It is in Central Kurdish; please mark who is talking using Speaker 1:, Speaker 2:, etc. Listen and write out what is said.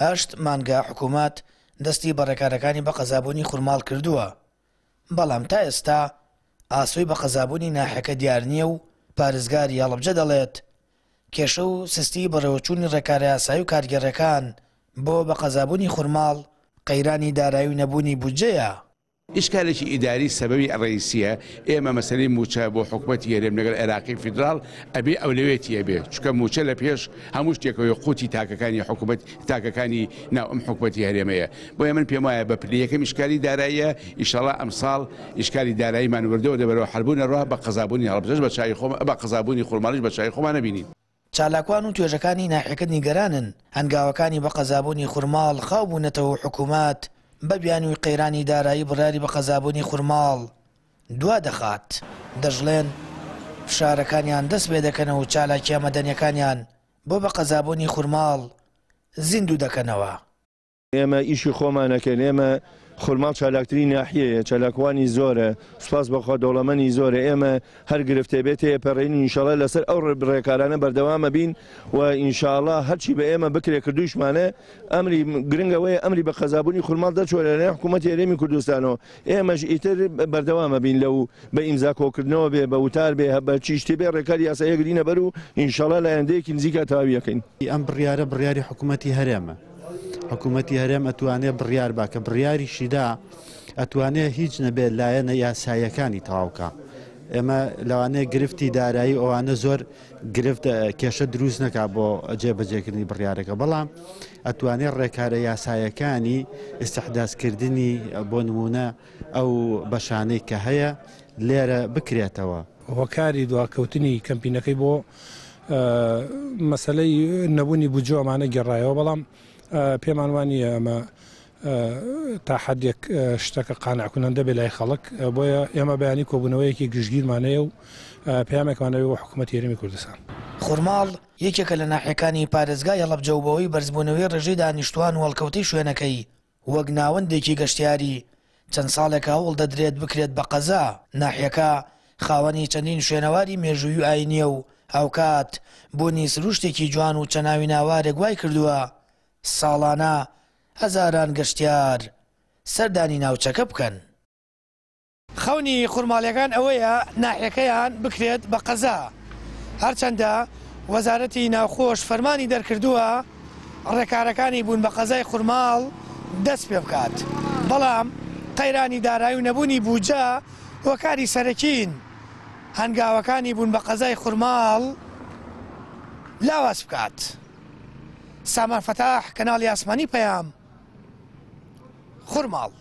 Speaker 1: 8 مانگا حکوومەت دەستی بە ڕێکارەکانی بە قەزابوونی خورماڵ کردووە، بەڵام تا ئێستا ئاسۆی بە قەزابوونی ناحەکە دیار نییە و پارێزگاری هەڵەبجە دەڵێت کێشە و سستی بەڕێوەچوونی ڕێکارە یاسایی و کارگەڕەکان بۆ بە قەزابوونی خورماڵ قەیرانی دارایی و نەبوونی بودجەیە.
Speaker 2: ئیشکالێکی ئیداری سەبەبی ڕئیسیە ئێمە مەسەلەی موچە بۆ حکوومەتی هەرێم لەگەڵ عێراقی فیدراڵ ئەبێ ئەولەوێتیە بێ، چونکە موچە لە پێش هەموو شتێکەوەی قوتی تاکەکانی حکوومەت تاکەکانی ناو ئەم حکوومەتی هەرێمەیە. بۆیە من پێم وایە بە پلەیەکەم ئیشکالی داراییە، ئیشەڵا ئەمساڵ ئیشکالی داراییمان وردەوە دەبەرەوە حەربوونە ڕوا بە قەزابوونی هەڵبجەش بە چای خۆم بە قەزابوونی خورماڵیش بە چای خۆمان نەبینین.
Speaker 1: چالاکوان و توێژەکانی ناحەکە نیگەرانن هەنگاوەکانی بە قەزابوونی خورماڵ خاو بوونەتەوە حکوومەت بە بیانووی قەیرانی دارایی بڕاری بە قەزابوونی خورماڵ دوا دەخات، دەژڵێن فشارەکانیان دەست پێ دەکەنەوە و چالاکیە مەدەنیەکانیان بۆ بە قەزابوونی خورماڵ زیندوو دەکەنەوە.
Speaker 3: ئێمە ئیشی خۆمانەکەن، ئێمە خورماڵ چالاکترین ناحیەیە، چالاکوانی زۆرە، سوپاس بەخوا دەوڵەمەندی زۆرە، ئێمە هەر گرفتێ بێت هەیەپەڕین ئینشاڵڵا لەسەر ئەو ڕێکارانە بەردەوامە بین و ئینشاڵڵا هەرچی بە ئێمە بکرێ کردویشمانە ئەمری گرنگەوەی ئەمری بە قەزابوونی خورماڵ دەچۆرێنێ حکوومەتی هەرێمی کوردستانەوە ئێمەش ئیتر بەردەوامە بین لەو بە ئیمزا کۆکردنەوە بێ بە وتار بێ بە چیشتی بێ ڕێکاری یاساییە گرینە بەر و ئینشاڵڵا لە ئایندەیەکی نزیکە تەواویەکەین.
Speaker 4: ئەم بڕیارە بڕیاری حکوومەتی هەرێمە. حکوومەتی هەرێم ئەتوانێت بڕیار باکە، بڕیاریشیدا ئەتوانێت هیچ نەبێت لایەنە یاساییەکانی تەواوکە. ئێمە لەوانەیە گرفتی دارایی ئەوانە زۆر گرفت کێشە دروست نەکات بۆ جێبەجێکردنی بڕیارەکە، بەڵام ئەتوانێت ڕێکارە یاساییەکانی ئستحداسکردنی بۆ نمونە ئەو بەشانەی کە هەیە لێرە بکرێتەوە.
Speaker 5: هۆکاری دواکەوتنی کەمپینەکەی بۆ مەسەلەی نەبوونی بودجەوەمانە گەڕایەوە، بەڵام پێمان وانییە ئەمە تا حدێک شتەکە قانعکنندە بێ لای خەڵک، بۆیە ئێمە بەیانی کۆبوونەوەیەکی گشتگیرمانەیە و پەیامێکمانەوێت بۆ حکوومەتی هەرێمی کوردستان.
Speaker 1: خورماڵ یەکێکە لە ناحیەکانی پارێزگای هەڵەبجە و بەوەی بەرزبوونەوەی ڕێژەی دانیشتوان و هەڵکەوتەی شوێنەکەی وەک ناوەندێکی گەشتیاری چەند ساڵێک هەوڵ دەدرێت بکرێت بە قەزا. ناحیەکە خاوەنی چەندین شوێنەواری مێژووی و ئاینیە و هاوکات بوونی سروشتێکی جوان و چەناوی ناوارێک وای کردووە ساڵانە هەزاران گەشتیار سەردانی ناوچەکە بکەن. خەونی خورماڵیەکان ئەوەیە ناحیەکەیان بکرێت بە قەزا، هەرچەندە وەزارەتی ناوخۆش فەرمانی دەرکردووە ڕێکارەکانی بوون بە قەزای خورماڵ دەست پێ بکات، بەڵام قەیرانی دارایی و نەبوونی بودجە هۆکاری سەرەکین هەنگاوەکانی بوون بە قەزای خورماڵ لاواز بکات. سامان فتاح، کەناڵی ئاسمانی پەیام، خورماڵ.